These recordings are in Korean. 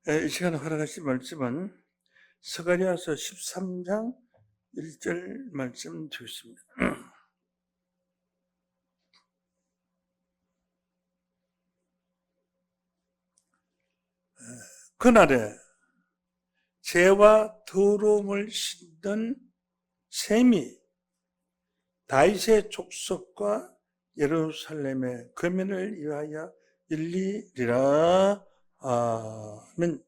이 시간에 허락하신 말씀은 스가랴서 13장 1절 말씀 드리겠습니다. 그날에 죄와 더러움을 씻는 셈이 다윗의 족속과 예루살렘의 거민을 위하여 일리리라. 아멘.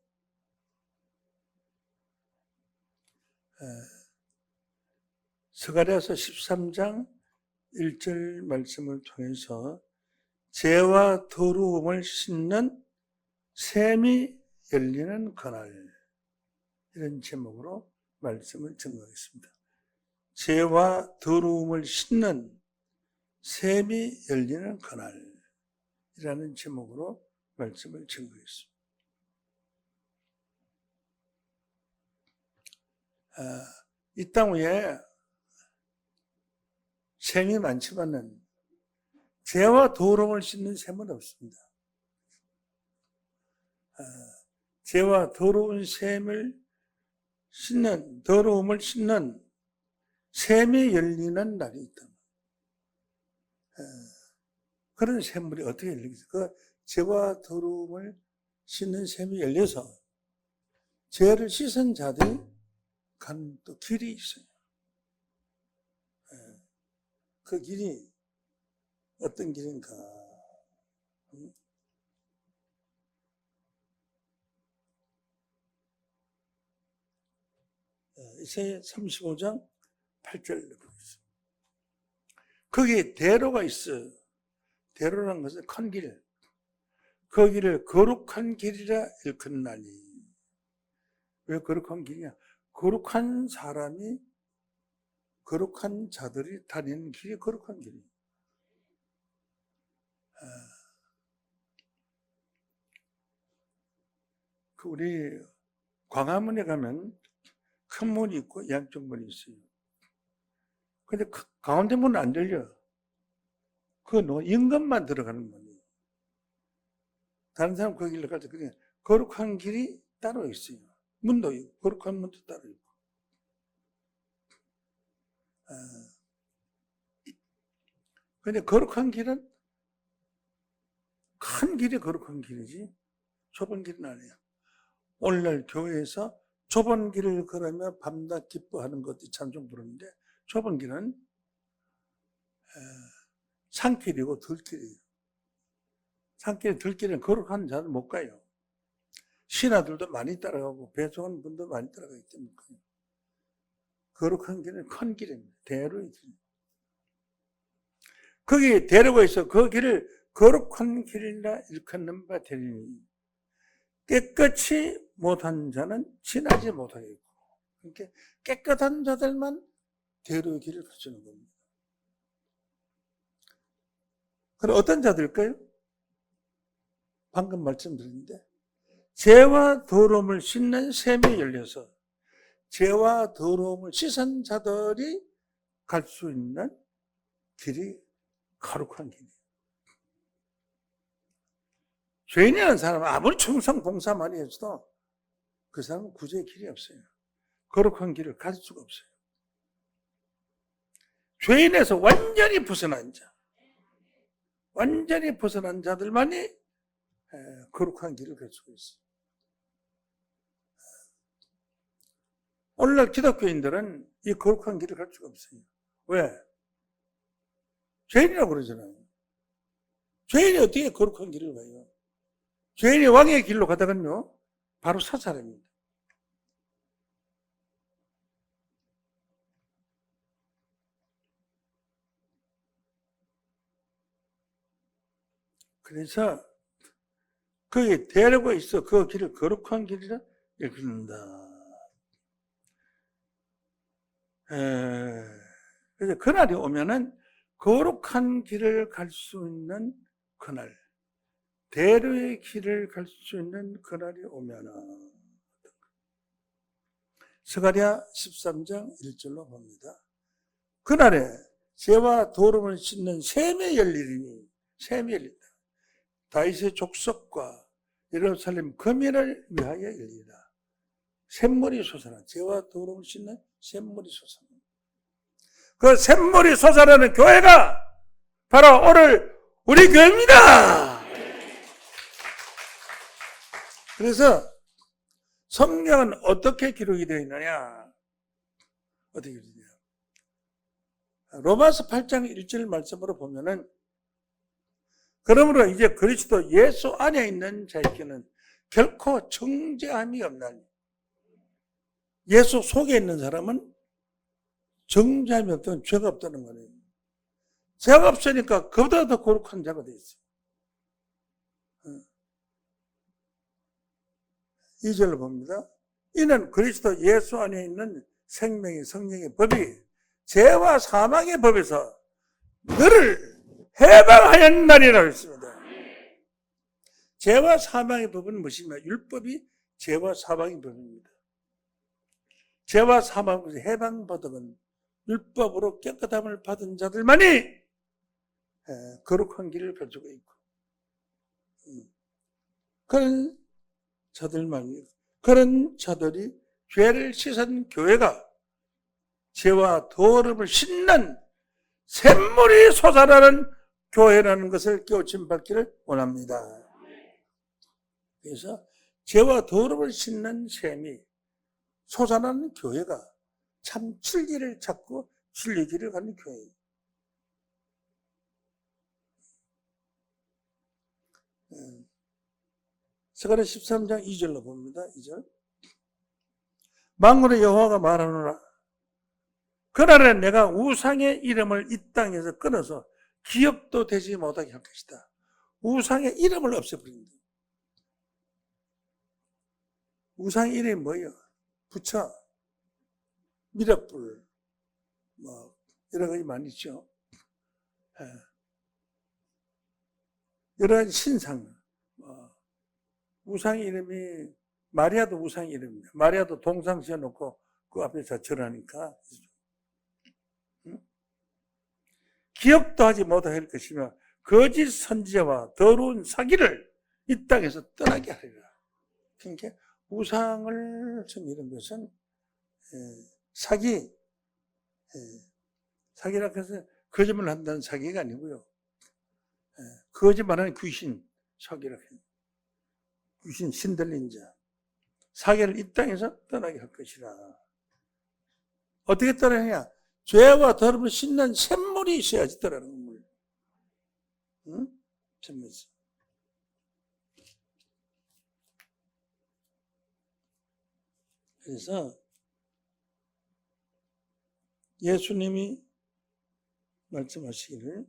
스가랴서 13장 1절 말씀을 통해서 죄와 더러움을 씻는 셈이 열리는 그날, 이런 제목으로 말씀을 증거하겠습니다. 죄와 더러움을 씻는 셈이 열리는 그날이라는 제목으로 말씀을 증거했습니다. 이 땅 위에 셈이 많지만은 죄와 더러움을 씻는 셈은 없습니다. 죄와 더러운 셈을 씻는, 더러움을 씻는 셈이 열리는 날이 있다. 그런 샘물이 어떻게 열리겠어요? 그 죄와 더러움을 씻는 셈이 열려서 죄를 씻은 자들이 가는 또 길이 있어요. 그 길이 어떤 길인가? 이사야 35장 8절 보겠습니다. 거기에 대로가 있어요. 대로라는 것은 큰 길. 그 길을 거룩한 길이라 일컫나니. 왜 거룩한 길이냐? 거룩한 사람이, 거룩한 자들이 다니는 길이 거룩한 길이에요. 우리 광화문에 가면 큰 문이 있고 양쪽 문이 있어요. 근데 그 가운데 문은 안 열려. 그건 임금만 들어가는 문이에요. 다른 사람 그 길로 갈 때 그냥 거룩한 길이 따로 있어요. 문도 있고, 거룩한 문도 따로 있고. 근데 거룩한 길은 큰 길이 거룩한 길이지 좁은 길은 아니에요. 오늘날 교회에서 좁은 길을 걸으며 밤낮 기뻐하는 것도 찬송 부르는데 좁은 길은 산길이고 들길이에요. 산길, 들길은 거룩한 자는 못 가요. 신하들도 많이 따라가고 배송하는 분도 많이 따라가기 때문에 거룩한 길은 큰 길입니다. 대로의 길. 거기 대로가 있어. 그 길을 거룩한 길이라 일컫는 바 되리니 깨끗이 못한 자는 지나지 못하겠고, 그러니까 깨끗한 자들만 대로의 길을 가주는 겁니다. 그럼 어떤 자들일까요? 방금 말씀드렸는데 죄와 더러움을 씻는 셈이 열려서 죄와 더러움을 씻은 자들이 갈 수 있는 길이 거룩한 길이에요. 죄인이라는 사람은 아무리 충성 봉사 많이 해도 그 사람은 구제의 길이 없어요. 거룩한 길을 갈 수가 없어요. 죄인에서 완전히 벗어난 자, 완전히 벗어난 자들만이 거룩한 길을 갈 수가 있어요. 오늘날 기독교인들은 이 거룩한 길을 갈 수가 없어요. 왜? 죄인이라고 그러잖아요. 죄인이 어떻게 거룩한 길을 가요? 죄인이 왕의 길로 가다가는요, 바로 사살입니다. 그래서 거기에 대로가 있어. 그 길을 거룩한 길이라 일컫는다. 그래서 그날이 오면은 거룩한 길을 갈 수 있는 그날, 대로의 길을 갈 수 있는 그날이 오면은 스가랴 13장 1절로 봅니다. 그날에 죄와 더러움을 씻는 셈이 열리리니, 셈이 열린다. 다윗의 족속과 예루살렘 금연을 위하여 열리라. 샘물이 솟아나, 죄와 더러움을 씻는 샘물이 솟아나. 그 샘물이 솟아나는 교회가 바로 오늘 우리 교회입니다. 그래서 성경은 어떻게 기록이 되어 있느냐? 어떻게 기록이 되냐? 로마서 8장 1절 말씀으로 보면은, 그러므로 이제 그리스도 예수 안에 있는 자에게는 결코 정죄함이 없나니. 예수 속에 있는 사람은 정죄함이 없다는, 죄가 없다는 거예요. 죄가 없으니까 그보다 더 거룩한 자가 되어 있어요. 2절로 봅니다. 이는 그리스도 예수 안에 있는 생명의 성령의 법이 죄와 사망의 법에서 너를 해방하였나니라 했습니다. 죄와 사망의 법은 무엇이냐? 율법이 죄와 사망의 법입니다. 죄와 사망에서 해방받은 율법으로 깨끗함을 받은 자들만이 거룩한 길을 갈 수가 있고, 그런 자들만이, 그런 자들이 죄를 씻은 교회가 죄와 더러움을 씻는 샘물이 솟아나는 교회라는 것을 깨우침 받기를 원합니다. 그래서 죄와 더러움을 씻는 샘이 솟아나는 교회가 참 진리를 찾고 진리 길을 가는 교회예요. 스가랴 13장 2절로 봅니다. 2절. 만군의 여호와가 말하노라. 그날에 내가 우상의 이름을 이 땅에서 끊어서 기억도 되지 못하게 할 것이다. 우상의 이름을 없애버린다. 우상의 이름이 뭐예요? 부처, 미륵불, 여러 가지 많이 있죠. 여러 가지 신상. 우상의 이름이, 마리아도 우상의 이름입니다. 마리아도 동상 지어놓고 그 앞에서 절하니까. 기억도 하지 못하게 할 것이며 거짓 선지자와 더러운 사기를 이 땅에서 떠나게 하리라. 그러니까 우상을 섬기는 것은 사기라고 해서 거짓말을 한다는 사기가 아니고요. 거짓말하는 귀신, 사기라고 해요. 귀신 신들린 자, 사기를 이 땅에서 떠나게 할 것이라. 어떻게 떠나느냐? 죄와 더러움을 씻는 샘물이 있어야지 떠나는 물. 응? 샘물이 있어. 그래서 예수님이 말씀하시기를,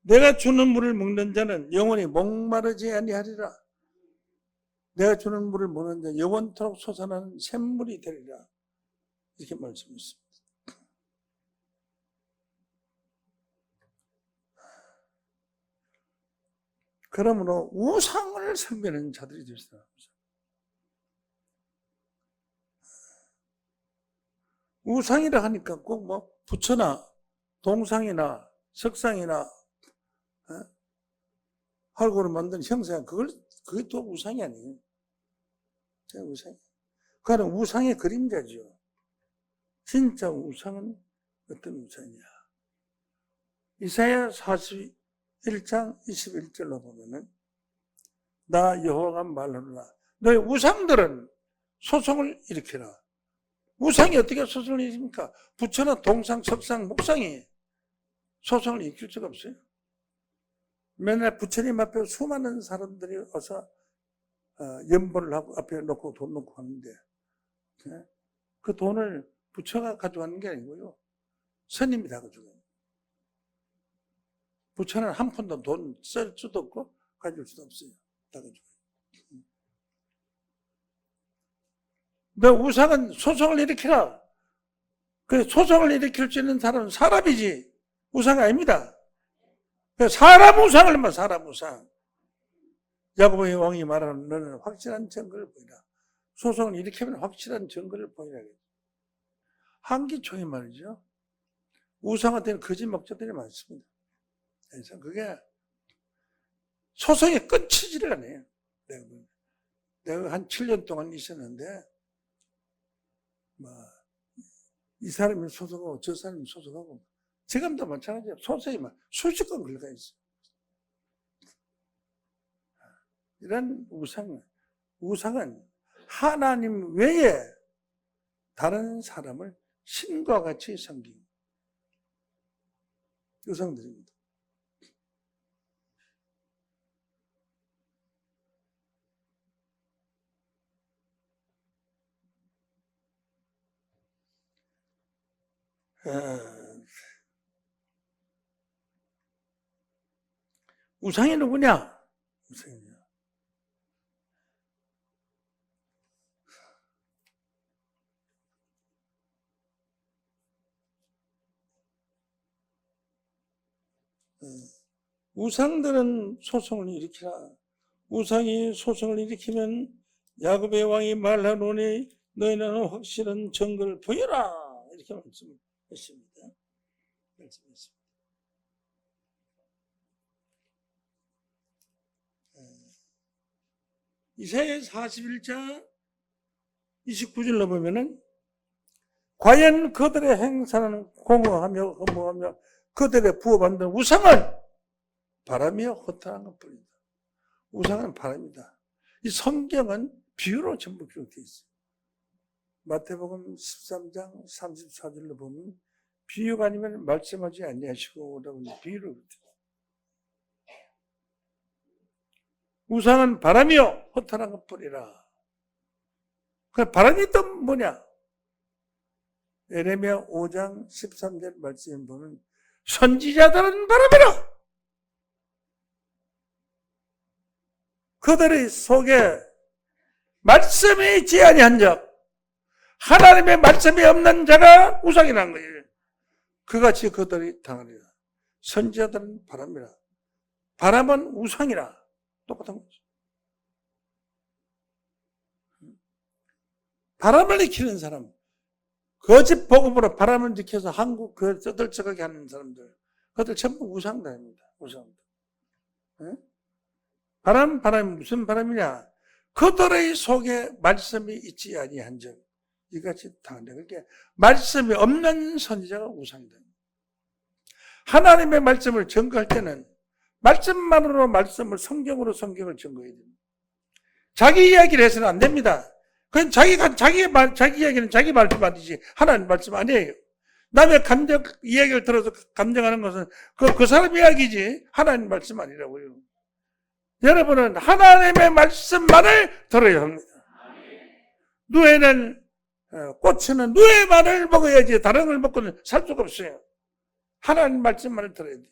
내가 주는 물을 먹는 자는 영원히 목마르지 아니하리라. 내가 주는 물을 먹는 자 영원토록 솟아나는 샘물이 되리라. 이렇게 말씀했습니다. 그러므로 우상을 섬기는 자들이 되시다. 우상이라 하니까 꼭 부처나 동상이나 석상이나 활구로 만든 형상, 그게 또 우상이 아니에요. 우상이. 그거는 우상의 그림자죠. 진짜 우상은 어떤 우상이냐? 이사야 41장 21절로 보면은, 나 여호와가 말하노라. 너희 우상들은 소송을 일으키라. 우상이 어떻게 소송을 일으킵니까? 부처나 동상, 석상, 목상이 소송을 일으킬 수가 없어요. 맨날 부처님 앞에 수많은 사람들이 와서 연보를 하고 앞에 놓고 돈 놓고 하는데, 그 돈을 부처가 가져가는 게 아니고요. 스님이 다 가져가요. 부처는 한 푼도 돈 쓸 수도 없고 가질 수도 없어요. 다 가져가요. 너 우상은 소송을 일으키라. 그 소송을 일으킬 수 있는 사람은 사람이지 우상이 아닙니다. 사람 우상을 말, 사람 우상. 야고보의 왕이 말하는, 너는 확실한 증거를 보이라. 소송을 일으키면 확실한 증거를 보이라. 한기총이 말이죠. 우상한테는 거짓 목적들이 많습니다. 그래서 그게 소송이 끊치지를 않아요. 내가 한 7년 동안 있었는데, 이 사람이 소송하고 저 사람이 소송하고, 지금도 마찬가지예요. 소송이 막 수십 건 걸려가 있어요. 이런 우상은 하나님 외에 다른 사람을 신과 같이 섬기는 우상들입니다. 우상이 누구냐? 우상이냐? 우상들은 소송을 일으키라. 우상이 소송을 일으키면 야곱의 왕이 말하노니 너희는 확실한 증거를 보여라. 이렇게 말씀했습니다. 이사야 41장 29절로 보면은 과연 그들의 행사는 공허하며 허무하며 그들의 부어받는 우상은 바람이요 허탄한 것뿐이다. 우상은 바람이다. 이 성경은 비유로 전부 기록되어 있어요. 마태복음 13장 34절로 보면 비유가 아니면 말씀하지 아니하시고 라고 비유로 기록되어 있어요. 우상은 바람이요 허탄한 것뿐이라. 그 바람이 또 뭐냐? 예레미야 5장 13절 말씀에 보면 선지자들은 바람이라. 그들의 속에 말씀이 있지 아니한 자, 하나님의 말씀이 없는 자가 우상이라는 거예요. 그같이 그들이 당하리라. 선지자들은 바람이라. 바람은 우상이라. 똑같은 거죠. 바람을 일으키는 사람, 거짓 복음으로 바람을 일으켜서 한국 떠들썩하게 하는 사람들, 그들 전부 우상자입니다. 우상자. 바람이 무슨 바람이냐? 그들의 속에 말씀이 있지 아니한 적, 이같이 당한다. 그러니까 말씀이 없는 선지자가 우상이다. 하나님의 말씀을 증거할 때는 말씀만으로 성경으로 성경을 증거해야 됩니다. 자기 이야기를 해서는 안 됩니다. 그건 자기 이야기는 자기 말씀 아니지 하나님 말씀 아니에요. 남의 이야기를 들어서 감정하는 것은 그 사람 이야기지 하나님 말씀 아니라고요. 여러분은 하나님의 말씀만을 들어야 합니다. 누에는 꼬치는 누의 말을 먹어야지 다른 걸 먹고는 살 수가 없어요. 하나님 말씀만을 들어야 돼요.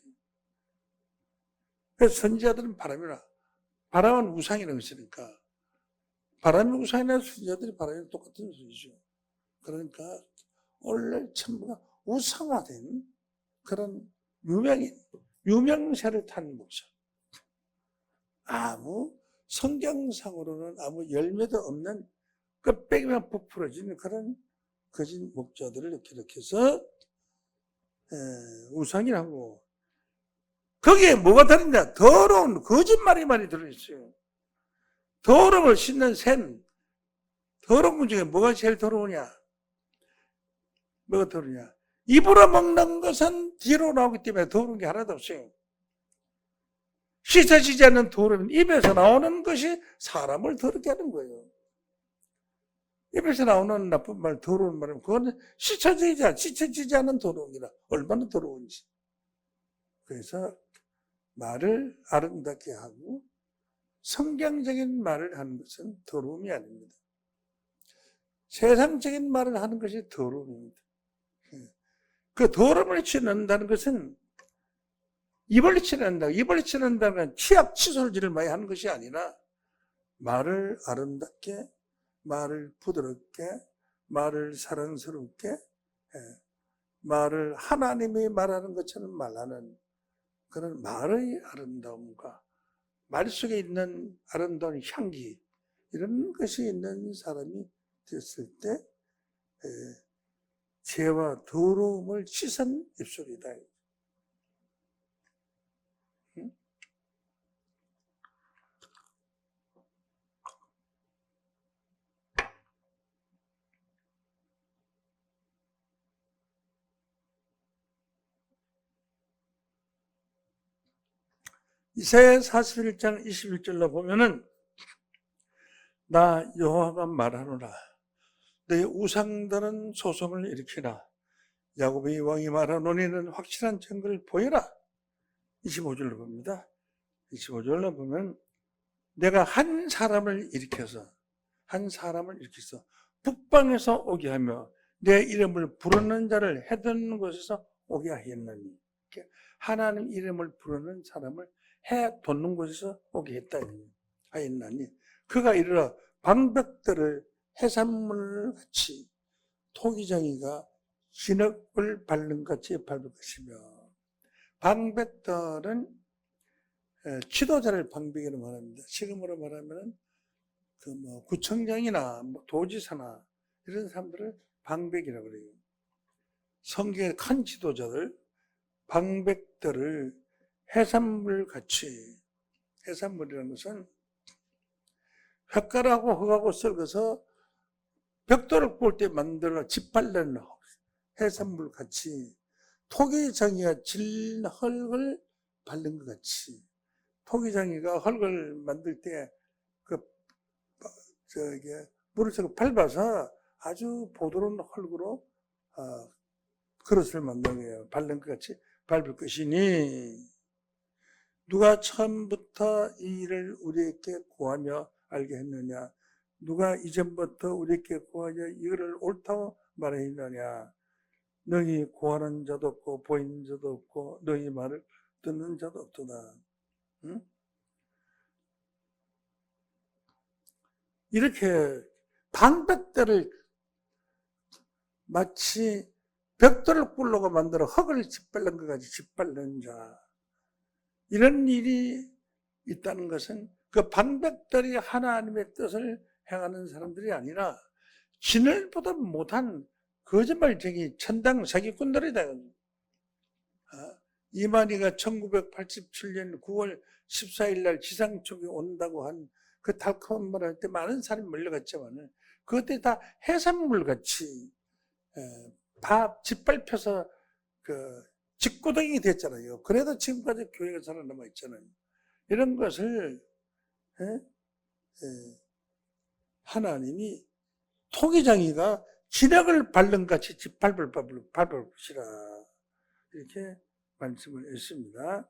그래서 선지자들은 바람이라. 바람은 우상이라고 했으니까 바람이 우상이나 선지자들이 바람이 똑같은 소리죠. 그러니까 원래 전부가 우상화된 그런 유명세를 탄 목사. 아무 성경상으로는 아무 열매도 없는 끝배기만 부풀어지는 그런 거짓 목자들을 이렇게 해서 우상이라고. 거기에 뭐가 들어있냐? 더러운 거짓말이 많이 들어있어요. 더러움을 씻는 샘. 더러운 것 중에 뭐가 제일 더러우냐? 뭐가 더러우냐? 입으로 먹는 것은 뒤로 나오기 때문에 더러운 게 하나도 없어요. 씻어지지 않는 더러움은 입에서 나오는 것이 사람을 더럽게 하는 거예요. 입에서 나오는 나쁜 말, 더러운 말은 그거는 씻어지지 않는 더러움이라. 얼마나 더러운지. 그래서 말을 아름답게 하고 성경적인 말을 하는 것은 더러움이 아닙니다. 세상적인 말을 하는 것이 더러움입니다. 그 더러움을 치는다는 것은 입을 치는다. 입을 치는다는 건 치약 칫솔질을 많이 하는 것이 아니라 말을 아름답게, 말을 부드럽게, 말을 사랑스럽게, 말을 하나님이 말하는 것처럼 말하는 그런 말의 아름다움과 말 속에 있는 아름다운 향기, 이런 것이 있는 사람이 됐을 때 죄와 더러움을 씻은 입술이다. 이사야 41장 21절로 보면은 나 여호와가 말하노라 너희 우상들은 소송을 일으키라 야곱의 왕이 말하노니 는 확실한 증거를 보여라. 25절로 봅니다. 25절로 보면 내가 한 사람을 일으켜서 북방에서 오게 하며 내 이름을 부르는 자를 해둔 곳에서 오게 하였나니 하나님 이름을 부르는 사람을 해뒀는 곳에서 오게 했다 하였나니 그가 이르러 방백들을 해산물같이 토기장이가 진흙을 밟는 같이 밟을 것이며 방백들은 지도자를 방백이라고 말합니다. 지금으로 말하면 구청장이나 도지사나 이런 사람들을 방백이라고 그래요. 성경의 큰 지도자들, 방백들을 해산물같이 해산물이라는 것은 홧가라고 흙하고 썩어서 벽돌을 볼 때 만들어 짓밟는 해산물 같이 토기장이가 질 흙을 밟는 것 같이 토기장이가 흙을 만들 때 물을 밟아서 아주 부드러운 흙으로 그릇을 만든 거예요. 밟는 것 같이 밟을 것이니 누가 처음부터 이 일을 우리에게 구하며 알게 했느냐? 누가 이전부터 우리에게 구하여 이거를 옳다고 말했느냐? 너희 구하는 자도 없고 보이는 자도 없고 너희 말을 듣는 자도 없도다. 응? 이렇게 방백들을 마치 벽돌을 굴러고 만들어 흙을 짓밟는 것 같이 짓밟는 자. 이런 일이 있다는 것은 그 방백들이 하나님의 뜻을 행하는 사람들이 아니라 진을보다 못한 거짓말쟁이 천당 사기꾼들이다. 이만희가 1987년 9월 14일 날 지상촉이 온다고 한 그 달콤한 말 할 때 많은 사람이 몰려갔지만 그것들이 다 해산물같이 다 짓밟혀서 집고등이 됐잖아요. 그래도 지금까지 교회가 살아남아 있잖아요. 이런 것을 하나님이 토기장이가 진흙을 밟는 같이 짓밟을 것이라 이렇게 말씀을 했습니다.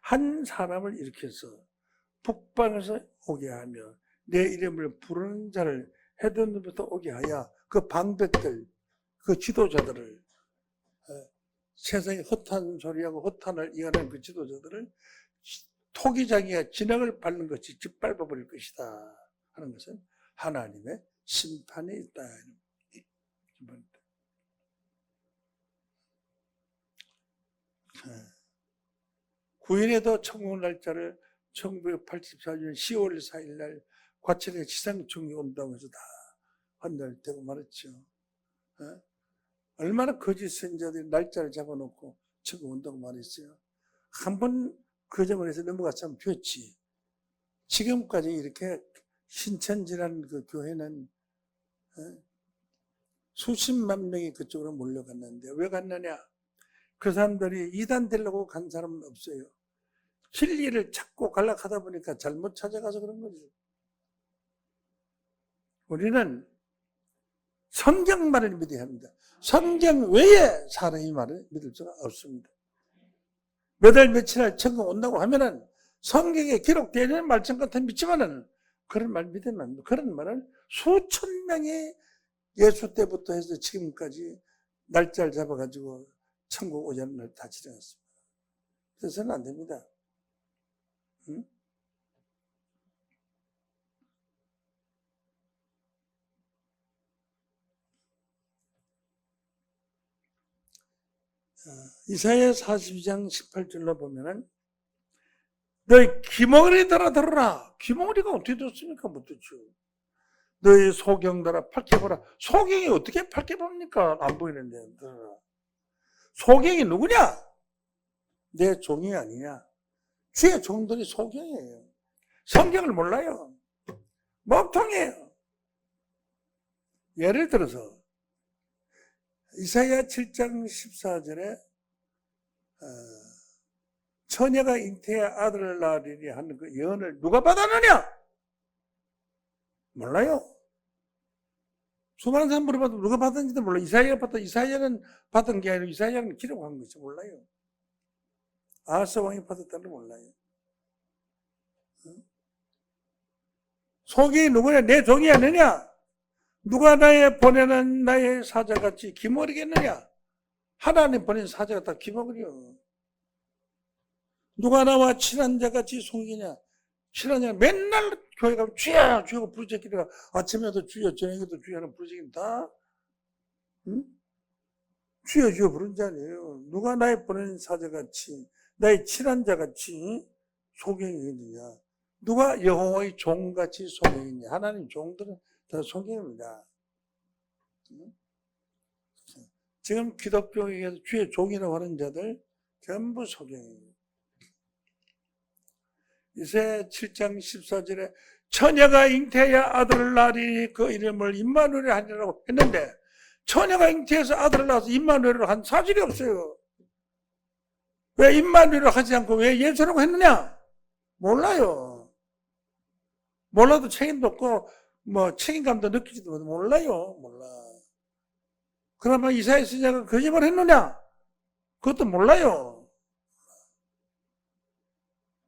한 사람을 일으켜서 북방에서 오게 하며 내 이름을 부르는 자를 해변으로부터 오게 하여 그 방백들, 그 지도자들을 세상에 헛한 소리하고 헛한을 이어낸 그 지도자들을 토기장이가 진흙을 밟는 것이 짓밟아버릴 것이다 하는 것은 하나님의 심판이 있다. 구인에도 천국 날짜를 1984년 10월 4일 날 과천에 지상총이 온다고 해서 다 환멸되고 말았죠. 얼마나 거짓 선자들이 날짜를 잡아놓고 천국 온다고 말했어요. 한번 그 점에서 넘어갔으면 됐지. 지금까지 이렇게 신천지라는 그 교회는 수십만 명이 그쪽으로 몰려갔는데 왜 갔느냐? 그 사람들이 이단 되려고 간 사람은 없어요. 진리를 찾고 갈락하다 보니까 잘못 찾아가서 그런 거죠. 우리는 성경만을 믿어야 합니다. 성경 외에 사람의 말을 믿을 수가 없습니다. 몇 월 며칠 날 천국 온다고 하면은 성경에 기록되어 있는 말씀 같은 믿지만은 그런 말 믿으면 안 돼. 그런 말을 수천 명이 예수 때부터 해서 지금까지 날짜를 잡아가지고 천국 오자는 날 다 지나갔습니다. 그래서는 안 됩니다. 응? 이사야 42장 18절로 보면은 너희 귀머거리 들어라. 귀머거리가 어떻게 됐습니까? 못 듣죠. 너희 소경들아 밝혀보라. 소경이 어떻게 밝혀봅니까? 안 보이는데 들어라. 소경이 누구냐? 내 종이 아니냐? 주의 종들이 소경이에요. 성경을 몰라요. 멍통이에요. 예를 들어서 이사야 7장 14절에 처녀가 잉태의 아들을 낳으리니 하는 그 예언을 누가 받았느냐? 몰라요. 수많은 사람 물어봐도 누가 받았는지도 몰라. 이사야가 받았다. 이사야는 받은 게 아니라 이사야는 기록한 것이 몰라요. 아하스 왕이 받았다는 몰라요. 속이 누구냐? 내 종이 아니냐? 누가 나의 보내는 나의 사자같이 기머리겠느냐? 하나님 보낸 사자가 다 기머리요. 누가 나와 친한 자같이 속이냐? 친한 자가 맨날 교회 가면 주여 주여 부르짖기가 아침에도 주여 저녁에도 주여 하는 부르짖기는 다 응? 주여 주여 부른 자 아니에요. 누가 나의 보낸 사자같이 나의 친한 자같이 소경이겠느냐? 누가 여호와의 종같이 소경이냐? 하나님 종들은 다 소경입니다. 지금 기독교에서 주의 종이라고 하는 자들 전부 소경이에요. 이새 7장 14절에 처녀가 잉태하여 아들을 낳으니 그 이름을 임마누엘 하리라고 했는데 처녀가 잉태해서 아들을 낳아서 임마누엘을 한 사실이 없어요. 왜 임마누엘을 하지 않고 왜 예수라고 했느냐? 몰라요. 몰라도 책임도 없고 뭐 책임감도 느끼지도 못해. 몰라요. 몰라. 그러면 이사야 선지자가 거짓말 했느냐? 그것도 몰라요.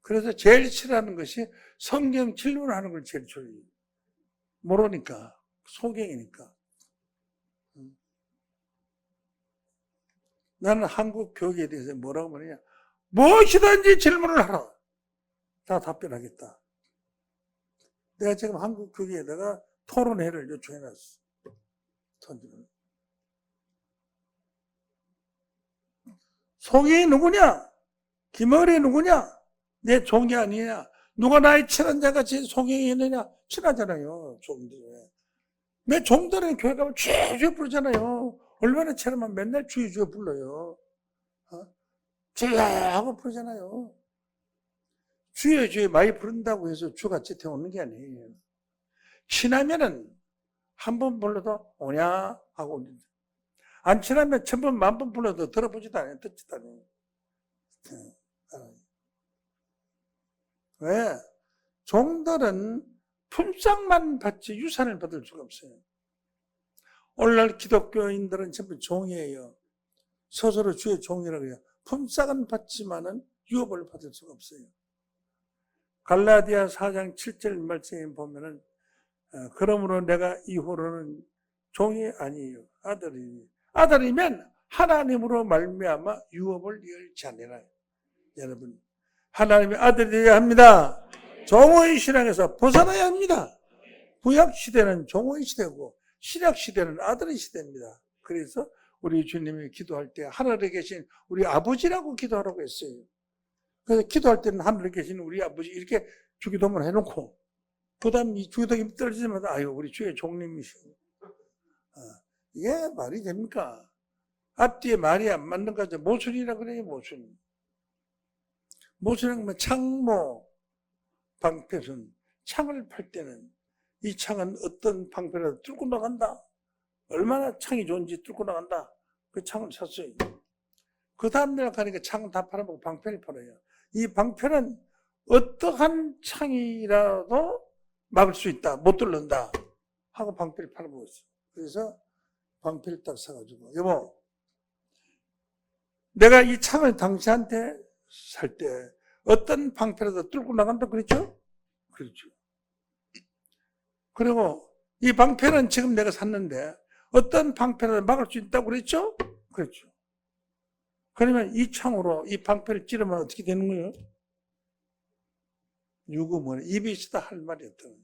그래서 제일 싫어하는 것이 성경 질문하는 걸 제일 싫어해요. 모르니까. 소경이니까. 나는 한국 교육에 대해서 뭐라고 말하냐? 무엇이든지 질문을 하라. 다 답변하겠다. 내가 지금 한국 교육에다가 토론회를 요청해놨어. 소경이 누구냐? 기머리 누구냐? 내 종이 아니냐? 누가 나의 친한 자같이 소경이 있느냐? 친하잖아요, 종들이. 내 종들은 교회 가면 주여 부르잖아요. 얼마나 친하면 맨날 주여 불러요. 주여 하고 부르잖아요. 주여 많이 부른다고 해서 주가 겉에 오는 게 아니에요. 친하면은 한 번 불러도 오냐 하고 오는데 안 친하면 1000번, 10,000번 불러도 들어보지도 않아요. 듣지도 않아요. 왜? 종들은 품삯만 받지 유산을 받을 수가 없어요. 오늘날 기독교인들은 전부 종이에요. 스스로 주의 종이라고 해요. 품삯은 받지만은 유업을 받을 수가 없어요. 갈라디아 4장 7절 말씀에 보면은 그러므로 내가 이후로는 종이 아니에요. 아들이면 하나님으로 말미암아 유업을 이을지 아니라. 여러분, 하나님의 아들이 되어야 합니다. 종의 신앙에서 벗어나야 합니다. 구약 시대는 종의 시대고 신약 시대는 아들의 시대입니다. 그래서 우리 주님이 기도할 때 하늘에 계신 우리 아버지라고 기도하라고 했어요. 그래서 기도할 때는 하늘에 계신 우리 아버지 이렇게 주기도문 해놓고 그 다음 이 주기도문이 떨어지자마자 아유 우리 주의 종님이시고 이게 말이 됩니까? 앞뒤에 말이 안 맞는 거죠. 모순이라 그래요. 모순. 모순은 뭐 창모 방패순 창을 팔 때는 이 창은 어떤 방패라도 뚫고 나간다. 얼마나 창이 좋은지 뚫고 나간다. 그 창을 샀어요. 그 다음날 가니까 창은 다 팔아먹고 방패를 팔아요. 이 방패는 어떠한 창이라도 막을 수 있다. 못 뚫는다. 하고 방패를 팔아먹었어요. 그래서 방패를 딱 사가지고 여보 내가 이 창을 당신한테 살 때 어떤 방패라도 뚫고 나간다 그랬죠? 그렇죠. 그리고 이 방패는 지금 내가 샀는데 어떤 방패라도 막을 수 있다고 그랬죠? 그렇죠. 그러면 이 창으로 이 방패를 찌르면 어떻게 되는 거예요? 유구문 입이 있다 할 말이 없다는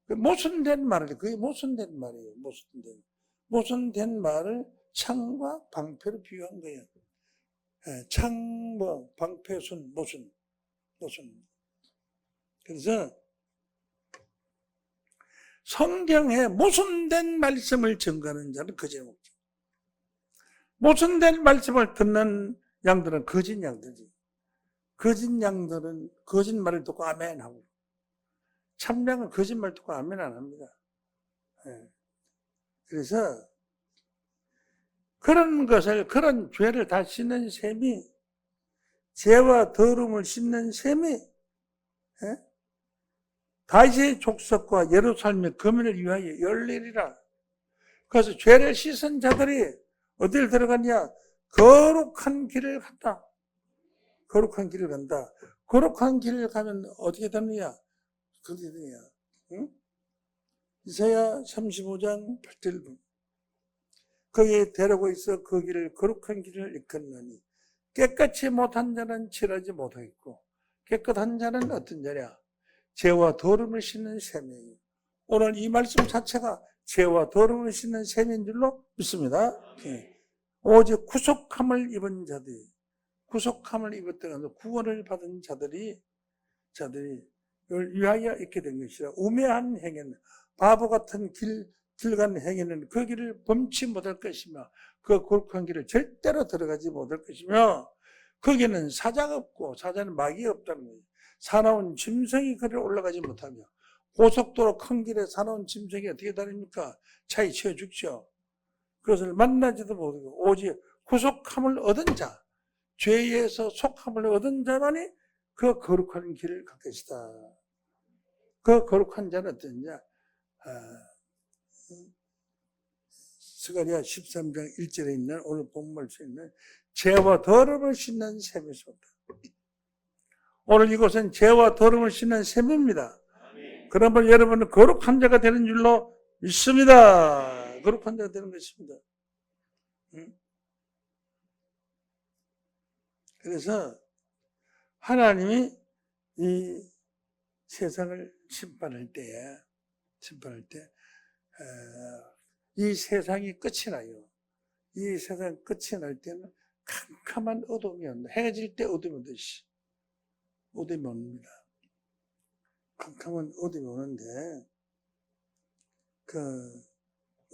거예요. 모순된 말을 그게 모순된 말이에요. 모순된 말을 창과 방패로 비유한 거예요. 창, 방패순, 모순. 그래서 성경에 모순된 말씀을 증거하는 자는 거짓 목적. 모순된 말씀을 듣는 양들은 거짓 양들이지. 거짓 양들은 거짓말을 듣고 아멘 하고 참량은 거짓말 듣고 아멘 안 합니다. 그래서 그런 것을 그런 죄를 다 씻는 셈이 죄와 더러움을 씻는 셈이 다윗의 족속과 예루살렘의 거민을 위하여 열리리라. 그래서 죄를 씻은 자들이 어디를 들어갔냐? 거룩한 길을 간다. 거룩한 길을 간다. 거룩한 길을 가면 어떻게 되느냐? 그게 되느냐? 응? 이사야 35장 8절. 거기에 데려고 있어 그 길을 거룩한 길을 이끌느니 깨끗이 못한 자는 칠하지 못하겠고 깨끗한 자는 어떤 자냐? 죄와 더러움을 씻는 셈이에요. 오늘 이 말씀 자체가 죄와 더러움을 씻는 셈인 줄로 믿습니다. 오직 구속함을 입은 자들이, 구속함을 입었다가 구원을 받은 자들이 위하여 있게 된 것이라. 우매한 행위는, 바보 같은 길 가는 행위는 그 길을 범치 못할 것이며 그 거룩한 길을 절대로 들어가지 못할 것이며 거기는 사자가 없고 사자는 막이 없다는 거예요. 사나운 짐승이 그를 올라가지 못하며 고속도로 큰 길에 사나운 짐승이 어떻게 다닙니까? 차에 치여 죽죠. 그것을 만나지도 못하고 오직 구속함을 얻은 자, 죄에서 속함을 얻은 자만이 그 거룩한 길을 갈 것이다. 그 거룩한 자는 어떠냐? 스가랴 13장 1절에 있는 오늘 본문에 있는 죄와 더러움을 씻는 셈이 쏟다. 오늘 이곳은 죄와 더러움을 씻는 셈입니다. 그러면 여러분은 거룩한 자가 되는 줄로 믿습니다. 거룩한 자가 되는 것입니다. 그래서 하나님이 이 세상을 심판할 때 이 세상이 끝이 나요. 이 세상 끝이 날 때는 캄캄한 어둠이 온다. 해가 질 때 어둠이 오듯이 어둠이 옵니다. 캄캄한 어둠이 오는데 그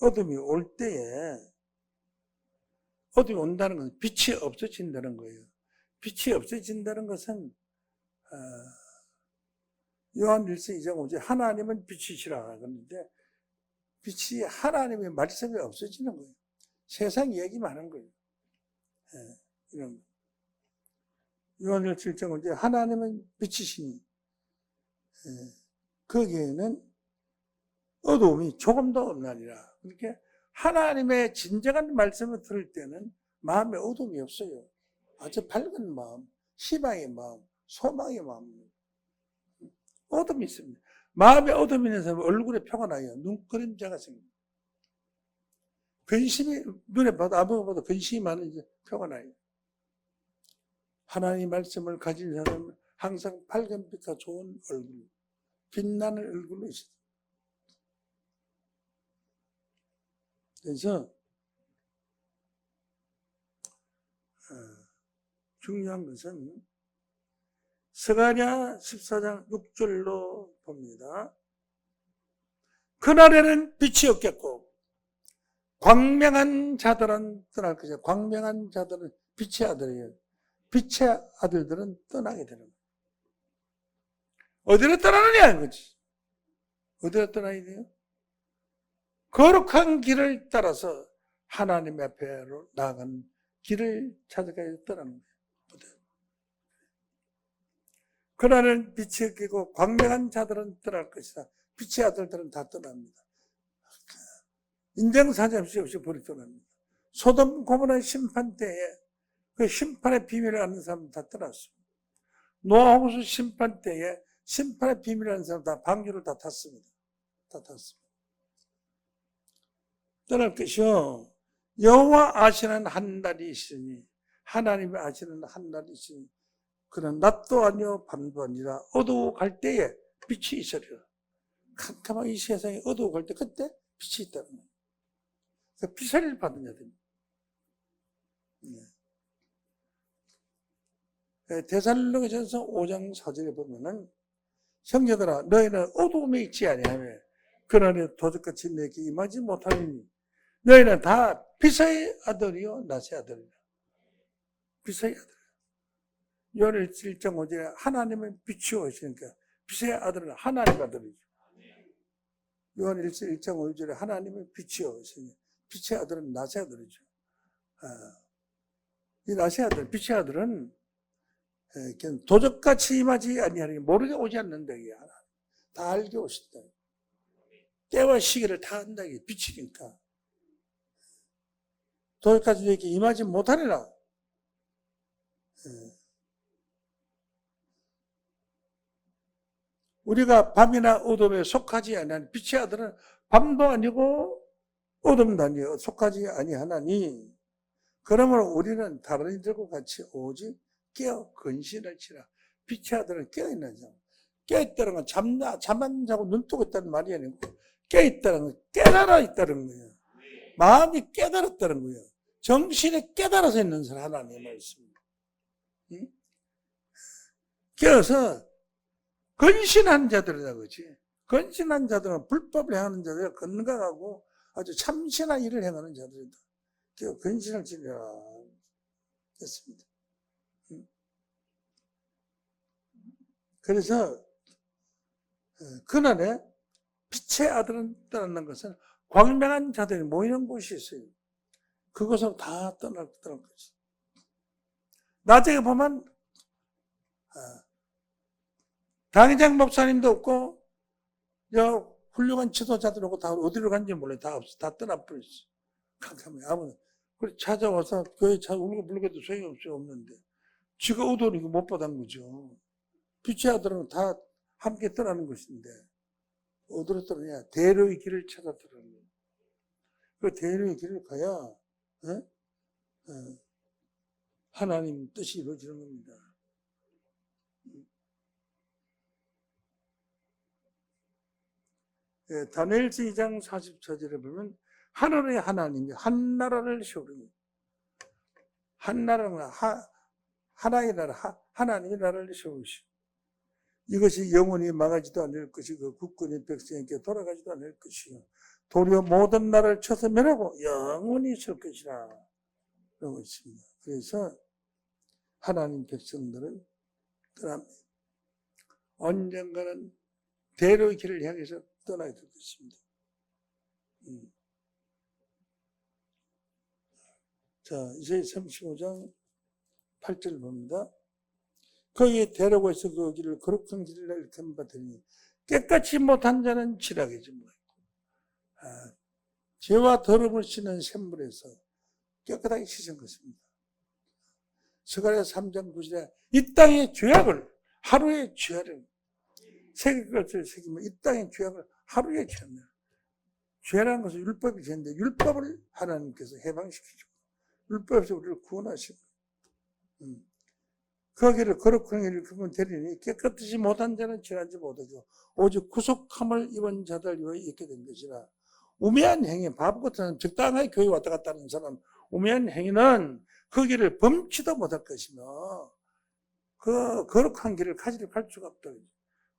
어둠이 올 때에 어둠이 온다는 것은 빛이 없어진다는 거예요. 빛이 없어진다는 것은 요한일서 2장 5절 하나님은 빛이시라 그러는데 빛이 하나님의 말씀이 없어지는 거예요. 세상 얘기만 하는 거예요. 이런 요한일서 1장 5절 하나님은 빛이시니 거기에는 어두움이 조금도 없나니라. 그렇게 하나님의 진정한 말씀을 들을 때는 마음에 어둠이 없어요. 아주 밝은 마음, 희망의 마음, 소망의 마음. 어둠이 있습니다. 마음에 어둠이 있는 사람은 얼굴에 표가 나요. 눈그림자가 생깁니다. 근심이, 눈에 봐도 아무것도 봐도 근심이 많은 표가 나요. 하나님의 말씀을 가진 사람은 항상 밝은 빛과 좋은 얼굴, 빛나는 얼굴로 있습니다. 그래서 중요한 것은 스가랴 14장 6절로 봅니다. 그날에는 빛이 없겠고 광명한 자들은 떠날 것이다. 광명한 자들은 빛의 아들이에요. 빛의 아들들은 떠나게 되는 거예요. 어디로 떠나느냐 이거지. 어디로 떠나야 돼요? 거룩한 길을 따라서 하나님 앞에로 나아가는 길을 찾아가야 떠나는 거예요. 그날은 빛이 끼고 광명한 자들은 떠날 것이다. 빛의 아들들은 다 떠납니다. 인정사정없이 버리 떠납니다. 소돔 고모라 심판 때에 그 심판의 비밀을 아는 사람은 다 떠났습니다. 노아호수 심판 때에 심판의 비밀을 아는 사람은 다 방주를 다 탔습니다. 다 탔습니다. 떠날 것이요. 여호와 아시는 한 날이 있으니 하나님이 아시는 한 날이 있으니 그는 낮도 아니요 밤도 아니라 어두워 갈 때에 빛이 있으리라. 캄캄한 이 세상에 어두워 갈 때 그때 빛이 있다는 거예요. 그 빛을 받은 자들입니다. 데살로니가전서 5장 4절에 보면은 형제들아 너희는 어두움에 있지 아니하며 그날에 도적같이 내게 임하지 못하니 너희는 다 빛의 아들이요 낮의 아들이라. 빛의 아들. 요한일서 1장 5절에 하나님은 빛이 오시니까 빛의 아들은 하나님 아들이죠. 요한일서 1장 5절에 하나님은 빛이 오시니 빛의 아들은 낮의 아들이죠. 이 낮의 아들, 빛의 아들은 도적같이 임하지 아니하니 모르게 오지 않는다. 다 알게 오신다. 때와 시기를 다 안다. 빛이니까. 도적같이 이렇게 임하지 못하리라. 우리가 밤이나 어둠에 속하지 아니하니 빛의 아들은 밤도 아니고 어둠도 아니요 속하지 아니하나니 그러므로 우리는 다른 이들과 같이 오직 깨어 근신을 치라. 빛의 아들은 깨어있는 자. 깨어있다는 건 잠 안 자고 눈 뜨고 있다는 말이 아니고 깨어있다는 건 깨달아 있다는 거예요. 마음이 깨달았다는 거예요. 정신이 깨달아서 있는 사람 하나님의 말씀입니다. 응? 깨어서 근신한 자들이다 그지. 근신한 자들은 불법을 행하는 자들이 건강하고 아주 참신한 일을 행하는 자들이다. 근신을 지내라 했습니다. 그래서 그날에 빛의 아들은 떠나는 것은 광명한 자들이 모이는 곳이 있어요. 그곳으로 다 떠날 것이. 나중에 보면 당회장 목사님도 없고 훌륭한 지도자들 없고 다 어디로 간지 몰라요. 다 없어. 다 떠나버렸어. 캄캄해. 아무나. 그래 찾아와서 교회 울고 불고도 소용이 없는데 지가 의도는 못 받은 거죠. 빛의 아들은 다 함께 떠나는 것인데 어디로 떠나냐? 대로의 길을 찾아 떠나는 거예요. 그 대로의 길을 가야 하나님 뜻이 이루어지는 겁니다. 다니엘서 2장 44절에 보면 하늘의 하나님이 한 나라를 세우는 한 나라는 하나의 나라, 하나님의 나라를 세우시오. 이것이 영원히 망하지도 않을 것이고 국군이 백성에게 돌아가지도 않을 것이요 도리어 모든 나라를 쳐서 멸하고 영원히 있을 것이라 그러고 있습니다. 그래서 하나님 백성들은 떠납니다. 언젠가는 대로의 길을 향해서 떠나게 될 것입니다. 자, 이사야 35장 8절 봅니다. 거기에 데려고 해서 그 길을 거룩한 길을 이렇게 받으니 깨끗이 못한 자는 지락이지 뭐. 죄와 더러움을 씻는 샘물에서 깨끗하게 씻은 것입니다. 스가랴 3장 9절에 이 땅의 죄악을 하루의 죄를 새길 것을 새기면 이 땅의 죄악을 하루에 죄합니다. 죄라는 것은 율법이 죄인데 율법을 하나님께서 해방시키시고 율법에서 우리를 구원하시고 거기를 거룩한 길을 그분 데리니 깨끗하지 못한 자는 지나지 못하죠. 오직 구속함을 입은 자들 위에 있게 된 것이라. 우매한 행위, 바보 같은 적당하게 교회 왔다 갔다 하는 사람 우매한 행위는 그 길을 범치도 못할 것이며 그 거룩한 길을 갈 수가 없다.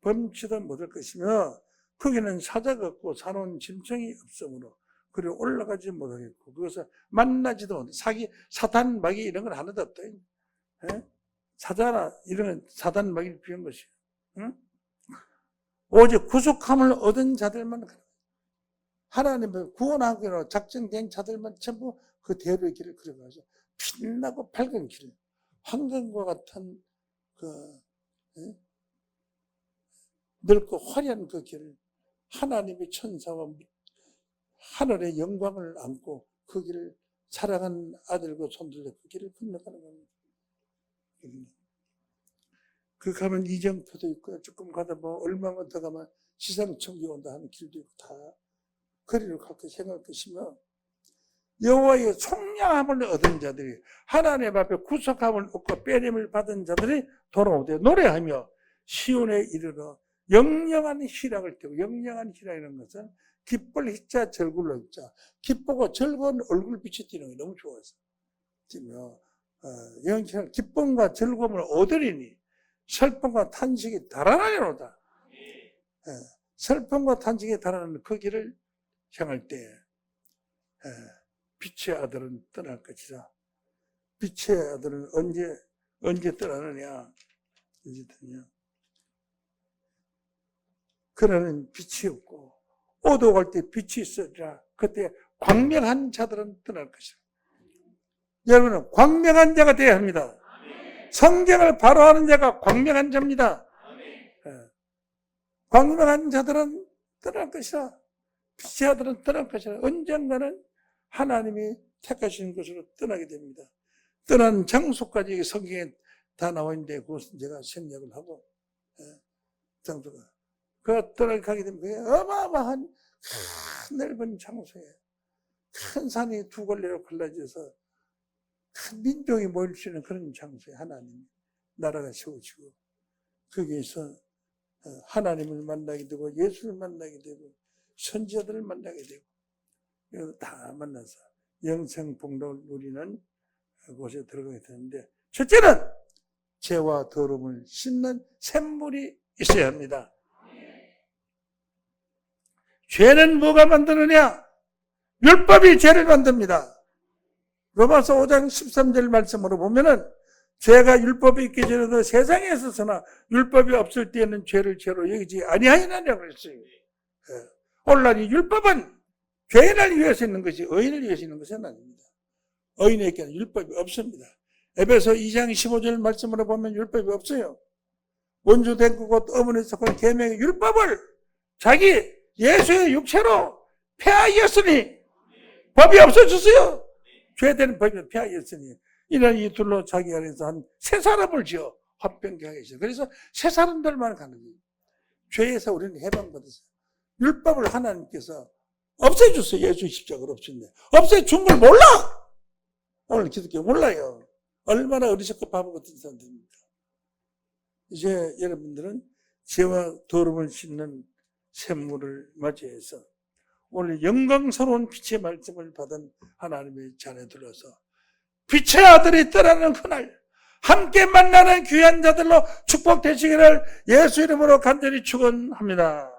범치도 못할 것이며 거기는 사자가 없고 사놓은 짐승이 없으므로 그리고 올라가지 못하겠고 그것을 만나지도 못해. 사탄 마귀 이런 건 하나도 없다. 사자나 이런 사단 마귀를 피한 것이에요. 응? 오직 구속함을 얻은 자들만 하나님을 구원하기로 작정된 자들만 전부 그 대로의 길을 걸어가서 빛나고 밝은 길, 황금과 같은 넓고 화려한 그 길을 하나님의 천사와 하늘의 영광을 안고 그 길을 사랑하는 아들과 손들로 그 길을 건너가는 겁니다. 그 가면 이정표도 있고요. 조금 가다 보면 얼마만 더 가면 지상천국이 온다 하는 길도 있고 다 거리를 그렇게 생각할 것이며 여호와의 총량함을 얻은 자들이 하나님 앞에 구속함을 얻고 빼림을 받은 자들이 돌아오되 노래하며 시온에 이르러 영영한 희락을 띠고 영영한 희락이라는 것은 기쁠 희자 절굴로 희자 기쁘고 즐거운 얼굴빛이 띄는 게 너무 좋아서 띠며 영영한 기쁨과 즐거움을 얻으리니 슬픔과 탄식이 달아나려노다. 슬픔과 탄식이 달아나는 그 길을 향할 때 빛의 아들은 떠날 것이다. 빛의 아들은 언제 떠나느냐? 언제 떠나냐? 그러는 빛이 없고 어두워갈 때 빛이 있으리라. 그때 광명한 자들은 떠날 것이다. 여러분은 광명한 자가 되어야 합니다. 성경을 바로 하는 자가 광명한 자입니다. 광명한 자들은 떠날 것이라. 빛의 아들은 떠날 것이라. 언젠가는 하나님이 택하시는 곳으로 떠나게 됩니다. 떠난 장소까지 성경에 다 나와 있는데 그것은 제가 생략을 하고 장소가 그가 떠나게 되면 그게 어마어마한 큰 넓은 장소에 큰 산이 두 갈래로 갈라져서 큰 민족이 모일 수 있는 그런 장소에 하나님 나라가 세워지고 거기에서 하나님을 만나게 되고 예수를 만나게 되고 선지자들을 만나게 되고 다 만나서 영생 복락을 누리는 곳에 들어가게 되는데 첫째는 죄와 더러움을 씻는 샘물이 있어야 합니다. 죄는 뭐가 만드느냐? 율법이 죄를 만듭니다. 로마서 5장 13절 말씀으로 보면은 죄가 율법이 있기 전에도 세상에 있어서나 율법이 없을 때에는 죄를 죄로 여기지 아니하였느냐고 그랬어요. 오늘날 이 율법은 죄인을 위해서 있는 것이 의인을 위해서 있는 것은 아닙니다. 의인에게는 율법이 없습니다. 에베소 2장 15절 말씀으로 보면 율법이 없어요. 원수 된 것 어머니에서 그 계명의 율법을 자기 예수의 육체로 폐하였으니 법이 없어졌어요. 죄되는 법이 폐하였으니 이는 이 둘로 자기 안에서 한 세 사람을 지어 화평케 하겠어요. 그래서 세 사람들만 가는 거예요. 죄에서 우리는 해방받았어요. 율법을 하나님께서 없애줬어요. 예수 십자가를 없앴네. 없애준 걸 몰라! 오늘 기독교 몰라요. 얼마나 어리석고 바보 같은 사람들입니까? 이제 여러분들은 죄와 더러움을 씻는 샘물을 맞이해서 오늘 영광스러운 빛의 말씀을 받은 하나님의 자녀들로서 빛의 아들이 떠나는 그날 함께 만나는 귀한 자들로 축복되시기를 예수 이름으로 간절히 축원합니다.